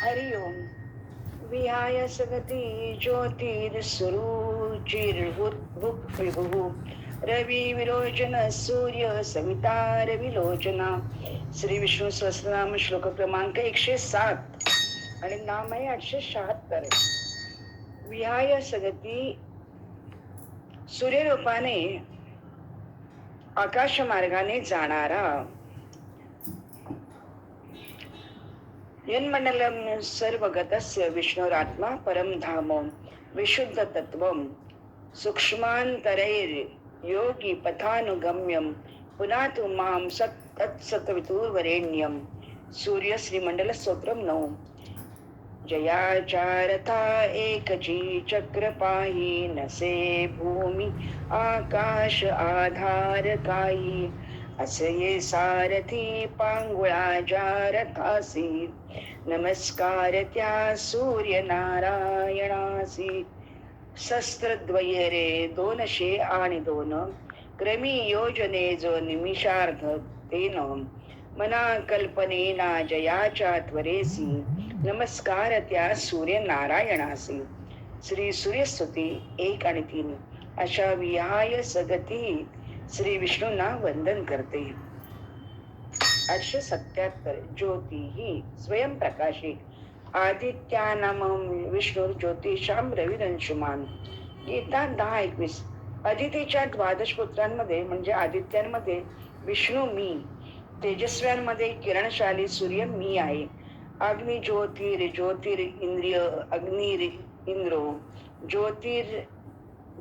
हरि ओम. विहाय सगती ज्योतिर्सुरुचिर्भुक् विभुः रवी विलोचन सूर्य सविता रविलोचना. श्री विष्णू सहस्रनाम श्लोक क्रमांक 107 आणि नाम आहे 876. विहाय सगती सूर्यरूपाने आकाश मार्गाने जाणारा यन्मंडलम सर्वगतस्य विष्णुरात्मा परम धाम विशुद्ध तत्वम सूक्ष्मांतरैर योगी पथानुगम्यम पुनातु माम तत्सतवितुर्वरेण्यम. सूर्य श्रीमंडल स्तोत्रम 9. जयाचारथा एकची चक्रपाही नसे भूमी आकाश आधार काही. असे सारथी पांगुळा जारथासी नमस्कार त्या सूर्य नारायणासी. शस्त्रद्वय रे 202 क्रमी योजने जो निमिषार्ध तेन मना कल्पनेना जयाच्या त्वरेसी नमस्कार त्या सूर्य नारायणासी. श्री सूर्यस्तुती 1 आणि 3. अशा विहाय सगती श्री विष्णूंना वंदन करते. 877. ज्योती ही स्वयंप्रकाशी आदित्यानाम विष्णू ज्योतिषाम रविरंशुमान. गीता 10:21. अदितीच्या द्वादश पुत्रांमध्ये म्हणजे आदित्यांमध्ये विष्णू मी, तेजस्व्यांमध्ये किरणशाली सूर्य मी आहे. अग्नि ज्योतिर इंद्रिय अग्निर इंद्रो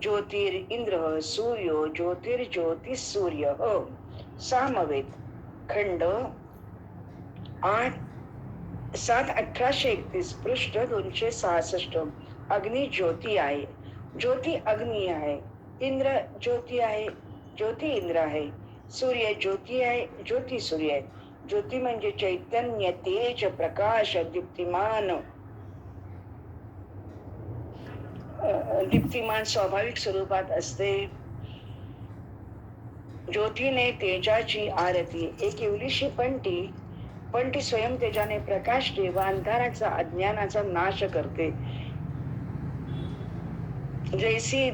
ज्योतिर इंद्र सूर्यो ज्योतिर्ज्योती सूर्य. सामवेद खंड 7/1831 पृष्ठ 266. अग्नी ज्योती आहे, ज्योती अग्नी आहे, इंद्र ज्योती आहे, ज्योती इंद्र आहे, सूर्य ज्योती आहे, ज्योती सूर्य आहे. ज्योती म्हणजे चैतन्य तेज प्रकाश दीप्तिमान स्वाभाविक स्वरूपात असते. ज्योतीने तेजाची आरती. एक इवलीशी पण ती स्वयं तेजाने प्रकाश देव अंधाराचा अज्ञानाचा नाश करते. जैसी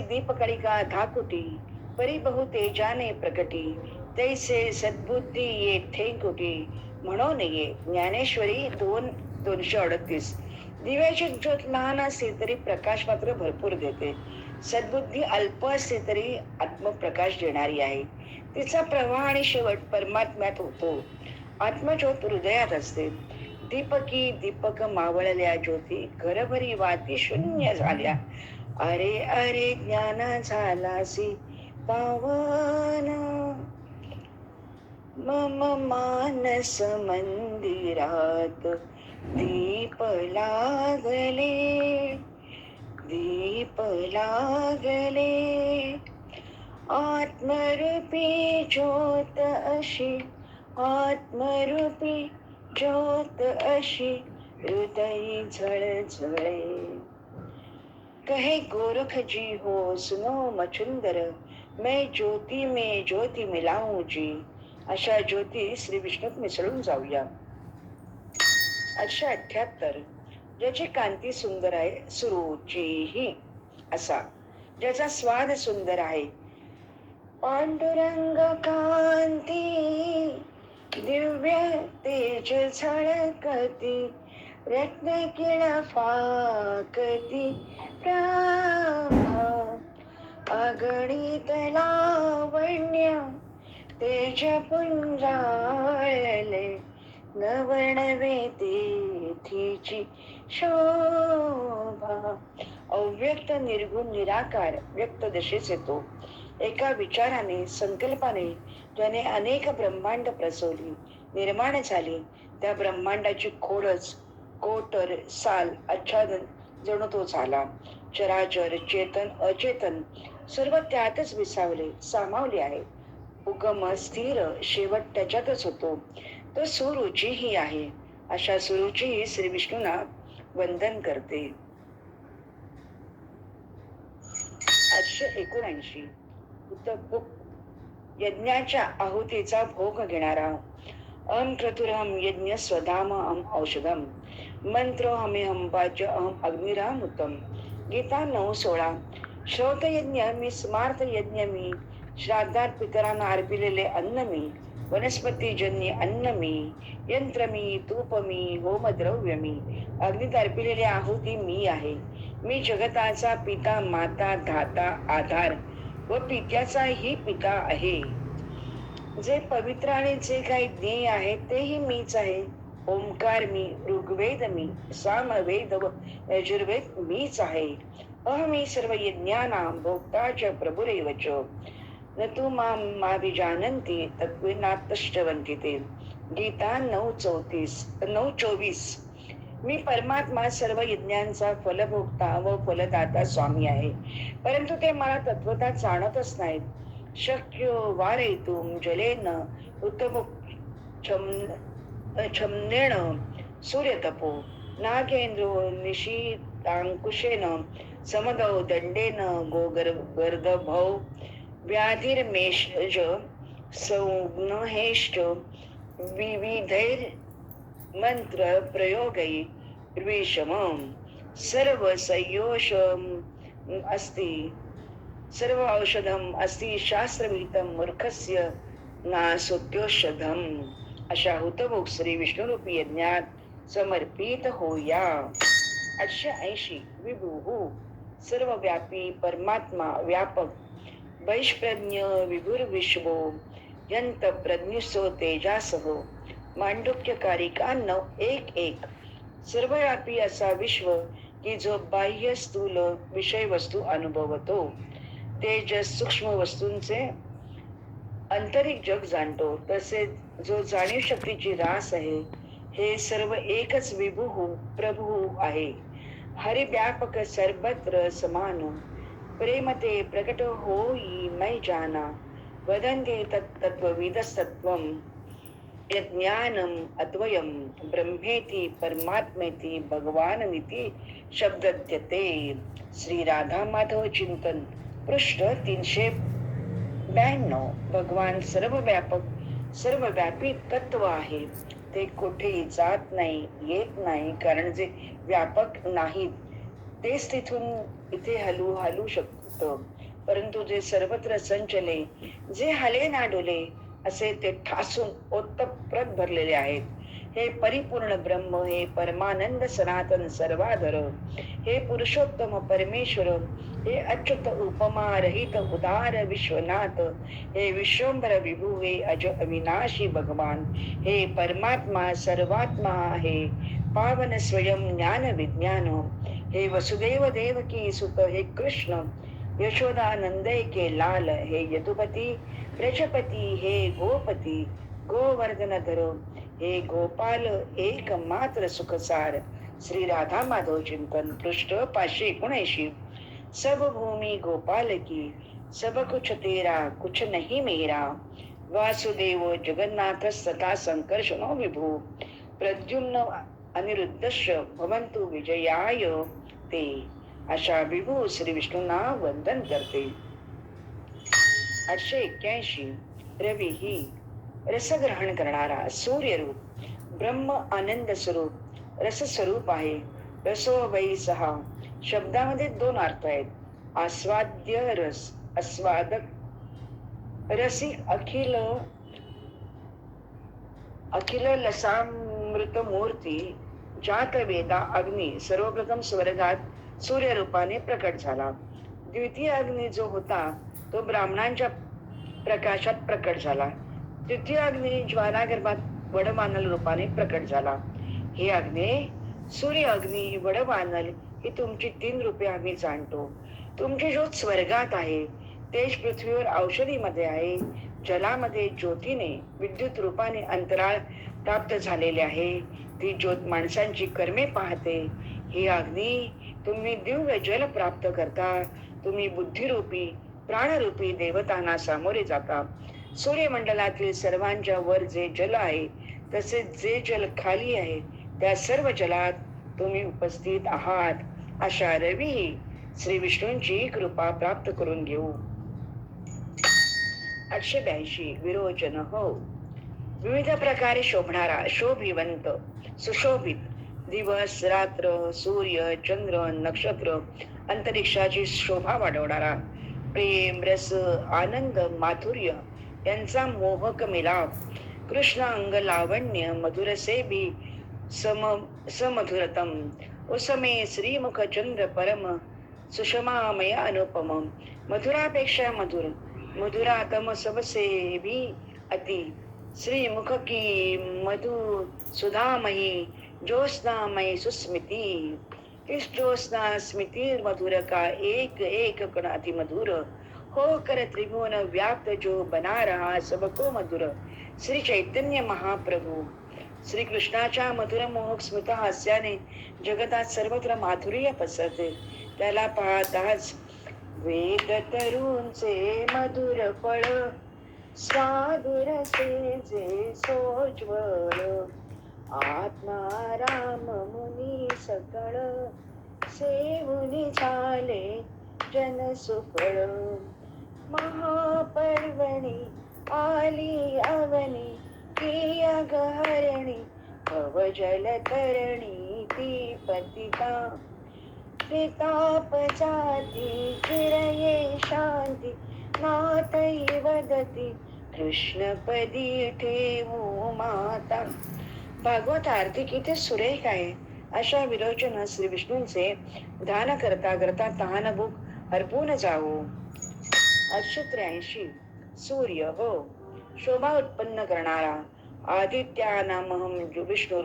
दीपकळिका धाकुटी परिबहु तेजाने प्रकटी. तैसे सद्बुद्धी ये ठेकुटी म्हणून ये. ज्ञानेश्वरी 2:238. दिव्याची ज्योत लहान असली तरी प्रकाश मात्र भरपूर देते. सद्बुद्धी अल्प असली तरी आत्मप्रकाश देणारी आहे. तिचा प्रवाह आणि शेवट परमात्म्यात होतो. आत्मज्योत हृदयात असते. दीपक मावळल्या ज्योती घरभरी वाती शून्य झाल्या. अरे अरे ज्ञान झालासी पावन मम मानस मंदिरात दीप लागले. आत्मरूपी ज्योत अशी हृदय झळझळे. कहे गोरख जी हो सुनो मचुंदर मैं ज्योति मिलाऊं जी. अशा ज्योती श्री विष्णूत मिसळून जाऊया. 878. ज्याची कांती सुंदर आहे सुरुचीही असा, ज्याचा स्वाद सुंदर आहे. पांडुरंग कांती दिव्य तेज झळकती रत्न किळ फाकती प्रभा. अगणित लावण्य तेज पुंजाळले नवनवे तेथीची शोभा. अव्यक्त निर्गुण निराकार व्यक्त दशेस येतो. एका विचाराने संकल्पाने ज्याने अनेक ब्रह्मांड प्रसवली निर्माण झाली. त्या ब्रह्मांडाची खोडच कोटर साल आच्छादन जणू तो झाला. चराचर चेतन अचेतन सर्व त्यातच विसावले सामावले आहे. उगम स्थिर शेवट त्याच्यातच होतो. तो सुरुची ही आहे. अशा सुरुची ही श्री विष्णूंना वंदन करते. 879. यज्ञाच्या आहुतीचा भोग घेणारा. अहम क्रतुरहम यज्ञ स्वधाम अहम औषधम मंत्रो हमेहम वाच्य अहम अग्निराम उत्तम. गीता 9:16. श्रोत यज्ञ मी, स्मार्त यज्ञ मी, श्राद्धात पितरांना अर्पिलेले अन्न मी, वनस्पतीजन्य अन्न मी, यंत्र मी, तूप मी, होमद्रव्य मी, अग्नीत अर्पिलेली आहुती मी आहे. मी जगताचा पिता, माता, धाता, आधार व पित्याचाही पिता आहे. जे पवित्र आणि जे काही ज्ञेय आहे तेही मीच आहे. ओंकार मी, ऋग्वेद मी, सामवेद व यजुर्वेद मीच आहे. अहमी सर्व यज्ञानां भोक्ता च प्रभुरेव च न तू माभिजानन्ति तत्त्वेनातश्चवन्ति ते. गीता 9:24. मी परमात्मा सर्व यज्ञांचा फलभोक्ता व फलदाता स्वामी आहे, परंतु ते मला तत्वता जाणतच नाहीत. शक्यो वारयितुं जलेन उत्तम छमनेन सूर्यतपो नागेंद्रो निशीतांकुशेन समदौ दंडेन गोगर्दभौ व्याधिर्मेषज सौग्नहेष्ट विविधैर मंत्र प्रयोगै विषमं सर्व संयोषम अस्ति सर्व औषधम अस्ति शास्त्रविहितं मूर्खस्य नासुत्योषधम. अशा हुतभोग श्री विष्णुरूपी यज्ञात समर्पित होया. 880. विभुः सर्वव्यापी परमात्मा, व्यापक वैश्प्रज्ञ विभुर्विश्वो यंत प्रज्ञसो तेजासह. मांडुक्यकारिका 9:1-1. सर्वव्यापी असा विश्व की जो बाह्य स्थूल विषय वस्तू अनुभवतो, तेजस सूक्ष्म वस्तूंचे आंतरिक जग जाणतो, तसेच जो जाणीव शक्तीची रास आहे, हे सर्व एकच विभू प्रभू आहे. हरि व्यापक सर्वत्र समान, प्रेमते प्रकट होई मै जाना, वदन्ते तत्त्वविदस्तत्त्वं यज्ञानम अद्वयम ब्रह्मेति परमात्मेति भगवानमिति शब्दद्यते. श्री राधा माधव चिंतन, पृष्ठ 392. भगवान सर्वव्यापक सर्वव्यापी तत्व आहे. ते कुठेही जात नाही, येत नाही, कारण जे व्यापक नाहीत तेच तिथून इथे हलू शकतं. परंतु जे सर्वत्र संचले, जे हले ना डोले असे ते ठासून ओतप्रोत भरलेले आहेत. हे परिपूर्ण ब्रह्म, हे परमानंद सनातन सर्वाधर, हे पुरुषोत्तम परमेश्वर, हे अच्युत उपमा रहित उदार विश्वनाथ, हे विश्वंभर विभू, हे अज अविनाशी भगवान, हे परमात्मा सर्वात्मा आहे, पावन स्वयं ज्ञान विज्ञान, हे वसुदेव देवकी सुत, हे कृष्ण यशोदानंदय के लाल, हे यदुपती प्रजपती, हे गोपती गोवर्धन धर, हे गोपाल एकमात्र सुखसार. श्री राधा माधव चिंतन, पृष्ठ 579. सब भूमि गोपाल की, सब कुछ तेरा कुछ नहीं मेरा, वासुदेव जगन्नाथ सता संकर्षणो विभू, प्रद्युम्न अनिरुद्धश्च भवन्तु विजयाय ते. अशा विभू श्री विष्णूंना वंदन करते. 881. रवी ही रसग्रहण करणारा सूर्यरूप, ब्रह्म आनंद स्वरूप, रस स्वरूप आहे. रसो वै 6. शब्दामध्ये 2 अर्थ आहेत. आस्वाद्य रस, आस्वादक, रसिक, अखिल अखिल लसामृत मूर्ती, जात वेदा अग्नी. सर्वप्रथम स्वर्गात सूर्य रूपाने प्रकट झाला. द्वितीय अग्नी जो होता तो ब्राह्मणांच्या प्रकाशात प्रकट झाला. तृतीय अग्नी ज्वालागर्भात वडवानल रूपाने प्रकट झाला. हे अग्नी, सूर्य अग्नी, वडवानल ही तुमची 3 रूपे आम्ही जाणतो. तुमची ज्योत स्वर्गात आहे, तेज पृथ्वीवर औषधीमध्ये आहे, जलामध्ये ज्योतीने विद्युत रूपाने अंतराळ प्राप्त झालेले आहे. ती ज्योत माणसांची कर्मे पाहते. हे अग्नी, तुम्ही दिव्य जल प्राप्त करता. तुम्ही बुद्धिरूपी प्राणरूपी देवतांना सामोरे जाता. सूर्यमंडलातील सर्वांच्या वर जे जल आहे, तसेच जे जल खाली आहे, त्या सर्व जलात तुम्ही उपस्थित आहात. अशा रवी श्री विष्णूंची कृपा प्राप्त करून घेऊ. 882 विरोचन हो. विविध प्रकारे शोभणारा, शोभिवंत, सुशोभित, दिवस रात्र, सूर्य चंद्र नक्षत्र अंतरिक्षाची शोभा वाढवणारा, प्रेम रस आनंद माधुर्य यांचा मोहक मिलाप, कृष्ण अंग लावण्य मधुरसेबी सम समधुरतम, उसमे श्रीमुख चंद्र परम सुषमामय अनुपम, मधुरापेक्षा मधुर, मधुरातम सबसे भी अति, श्रीमुख की मधु सुधामयी ज्योत्स्नामयी सुस्मिती, इस ज्योत्स्ना स्मृति मधुर का एक एक कण अति मधुर, हो कर त्रिभुवन व्याप्त जो बना रहा सबको मधुर, श्री चैतन्य महाप्रभू. श्री कृष्णाच्या मधुर मोहक स्मित हास्याने जगतात सर्वत्र माधुर्य पसरते. त्याला पाहताच वेद तरुणचे मधुर फळ, स्वादुरसे जे सोज्वळ, आत्मा राम मुनी सकळ, सेवुनी झाले जन सुफळ, महापर्वणी आली अवनी, की अगहरणी भवजल तरणी ती पतिता, त्रिताप जाती चिरये शांती, नाथई वदती कृष्णपदी ठेवू माता. भागवत आरती किती सुरेख आहे. अशा विरोचन श्री विष्णूंचे ध्यान करता करता तहान भूक हरपून जावो. 883 सूर्य हो. शोभा उत्पन्न करणारा, आदित्यानामहम विष्णू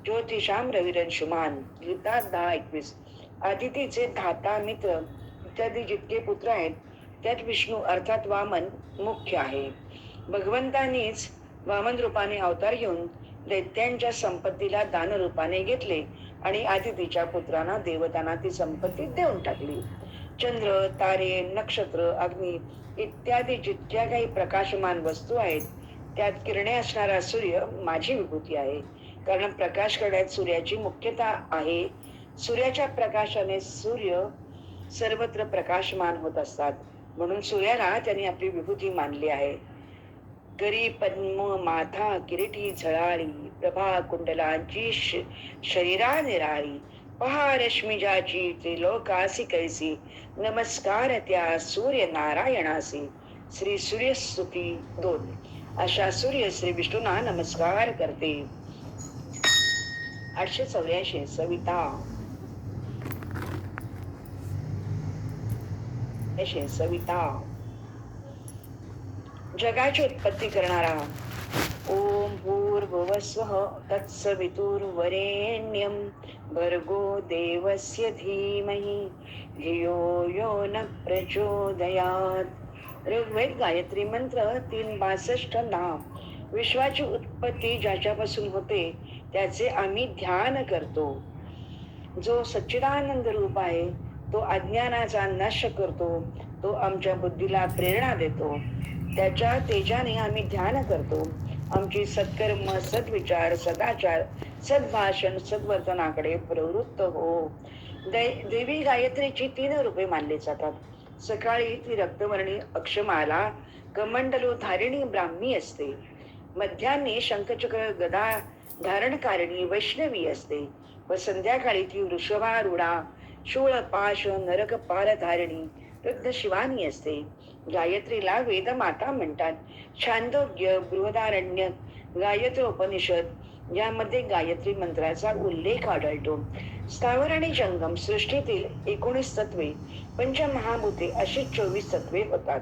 ज्योतिषाम रविरंशुमान. गीता 10:21. आदितीचे धाता मित्र इत्यादी जितके पुत्र आहेत त्यात विष्णू अर्थात वामन मुख्य आहे. भगवंतानीच वामन रूपाने अवतार घेऊन दैत्यांच्या संपत्तीला दान रूपाने घेतले आणि आदितीच्या पुत्रांना देवतांना ती संपत्ती देऊन टाकली. चंद्र तारे नक्षत्र अग्नी इत्यादी जितक्या काही प्रकाशमान वस्तू आहेत त्यात किरणे असणारा सूर्य माझी विभूती आहे. कारण प्रकाश करण्यात सूर्याची मुख्यता आहे. सूर्याच्या प्रकाशाने सूर्य सर्वत्र प्रकाशमान होत असतात, म्हणून सूर्याला त्यांनी आपली विभूती मानली आहे. करी पद्म माथा किरीटी झळाळी, प्रभा कुंडलांची शरीरा निराळी, पहा रश्मी ज्याची त्रिलोकासी कैसी, नमस्कार त्या सूर्य नारायणासी. श्री सूर्यस्तुती 2. अशा सूर्य श्री विष्णूंना नमस्कार करते. 884 सविता. सविता जगाची उत्पत्ती करणारा. ओम भूर्भुवस्वः तत्सवितुर्वरेण्यं भर्गो देवस्य धीमहि धियो यो न प्रचोदयात्. ऋग्वेद गायत्री मंत्र 3:62 नाम. विश्वाची उत्पत्ती ज्याच्यापासून होते त्याचे आम्ही ध्यान करतो. जो सच्चिदानंद रूप आहे तो अज्ञानाचा नाश करतो, तो आमच्या बुद्धीला प्रेरणा देतो. त्याच्या तेजाने आम्ही ध्यान करतो. आमची सत्कर्म सद्विचार सदाचार सद्भाषण सद्वर्तनाकडे प्रवृत्त हो. देवी गायत्रीची 3 रूपे मानली जातात. सकाळी ती रक्तवर्णी अक्षमाला कमंडलू धारिणी ब्राह्मी असते. मध्यान्ही शंखचक्र गदा धारणकारिणी वैष्णवी असते व संध्याकाळी ती वृषभारूढा शूळ पाश नरक पालधारिणी वृद्ध शिवानी असते. गायत्रीला वेदमाता म्हणतात. छांदोग्य बृहदारण्य गायत्रोपनिषद यामध्ये गायत्री मंत्राचा उल्लेख आढळतो. स्थावर आणि जंगम सृष्टीतील 19 तत्वे, पंचमहाभूते अशी 24 तत्वे होतात.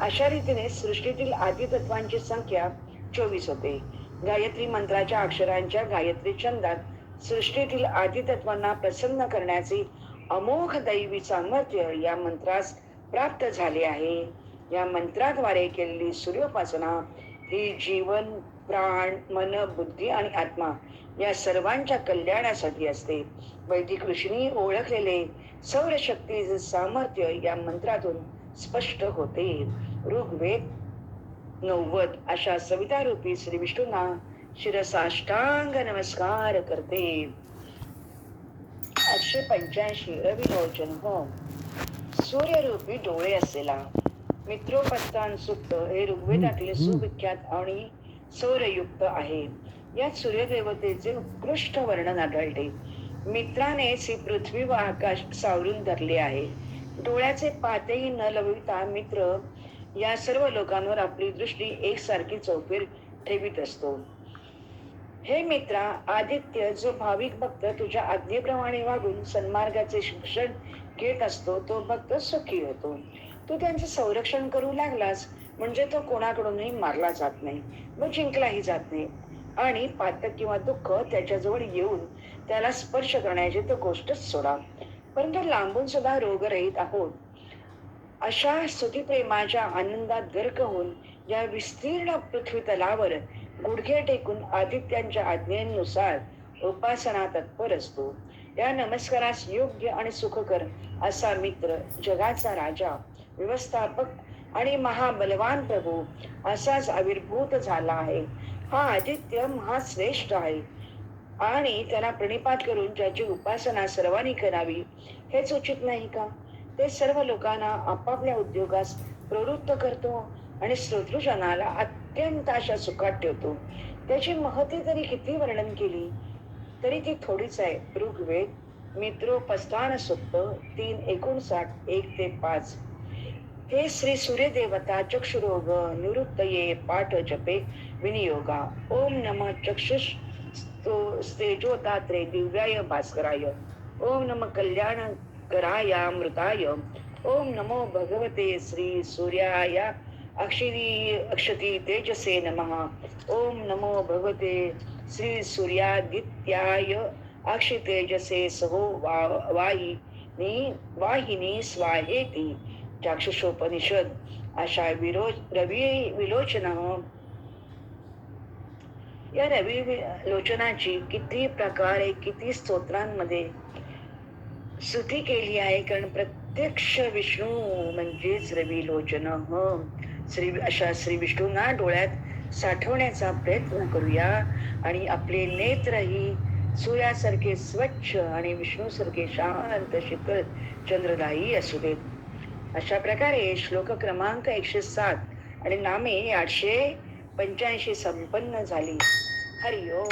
अशा रीतीने सृष्टीतील आदी तत्वांची संख्या 24 होते. गायत्री मंत्राच्या अक्षरांच्या गायत्री छंदात सृष्टीतील आदी तत्वांना प्रसन्न करण्याचे अमोघ दैवी सामर्थ्य या मंत्रास प्राप्त झाले आहे. या मंत्राद्वारे केलेली सूर्योपासना ही जीवन प्राण मन बुद्धी आणि आत्मा या सर्वांच्या कल्याणासाठी असते. वैदिक ऋषींनी ओळखलेले सौरशक्तीचे सामर्थ्य या मंत्रातून स्पष्ट होते. ऋग्वेद 90 अशा सविता रूपी श्री विष्णूंना शिरसाष्टांग नमस्कार करते. 885 रविलोचन हो. सूर्यरूपी डोळे असलेला. मित्रोपस्थान सुक्त हे ऋग्वेदातील सुविख्यात आणि सौरयुक्त आहे. यात सूर्यदेवतेचे उत्कृष्ट वर्णन आढळते. मित्राने ही पृथ्वी व आकाश सावरून धरले आहे. डोळ्याचे पातेही न लवता मित्र या सर्व लोकांवर आपली दृष्टी एकसारखी चौफेर ठेवीत असतो. हे मित्रा आदित्य, जो भाविक भक्त तुझ्या आज्ञेप्रमाणे वागून सन्मार्गाचे शिक्षण घेत असतो तो भक्त सुखी होतो. तू त्यांचे संरक्षण करू लागलास म्हणजे तो कोणाकडूनही मारला जात नाही व जिंकलाही जात नाही आणि पातक किंवा दुःख त्याच्याजवळ येऊन त्याला स्पर्श करण्याची तर गोष्टच सोडा, परंतु लांबून सुद्धा रोगरहित आहोत अशा स्तुतीप्रेमाच्या आनंदात गर्क होऊन या विस्तीर्ण पृथ्वी तलावर गुडघे टेकून आदित्यांच्या आज्ञेनुसार उपासना तत्पर असतो. या नमस्कारास योग्य आणि सुखकर असा मित्र जगाचा राजा, व्यवस्थापक आणि महाबलवान प्रभू असाच आविर्भूत झाला आहे. हा आदित्य महाश्रेष्ठ आहे आणि त्याला प्रणिपात करून त्याची उपासना सर्वांनी करावी हेच उचित नाही का? ते सर्व लोकांना आपापल्या उद्योगास प्रवृत्त करतो आणि श्रोतृजनाला अत्यंत अशा सुखात ठेवतो. त्याची महती तरी किती वर्णन केली तरी ती थोडीच आहे. ऋग्वेद मित्रोपस्थान सुक्त 3:59 1-5. हे श्री सूर्यदेवता चक्षुरोग निवृत्तये पाठ जपे विनियोगा. ओम नमः चक्षुष तेजोदात्रे दिव्याय भास्कराय. ओम नमः कल्याण करायामृताय. ओम नमो भगवते श्री सूर्याय अक्षती तेजसे नमः. ओम नमो भगवते श्री सूर्यादित्याय अक्षि तेजसे सहो वाहिनी स्वाहेती. चाक्षुषोपनिषद. अशा रवी विलोचना या रवी विलोचनाची किती प्रकारे किती स्तोत्रांमध्ये स्तुती केली आहे. कारण प्रत्यक्ष विष्णू म्हणजेच रविलोचन. अशा श्री विष्णूंना डोळ्यात साठवण्याचा प्रयत्न करूया आणि आपले नेत्रही सूर्यासारखे स्वच्छ आणि विष्णूसारखे शांत शीतल चंद्रदायी असू देत. अशा प्रकारे श्लोक क्रमांक 107 आणि नामे 885 संपन्न झाली. हरि ओम.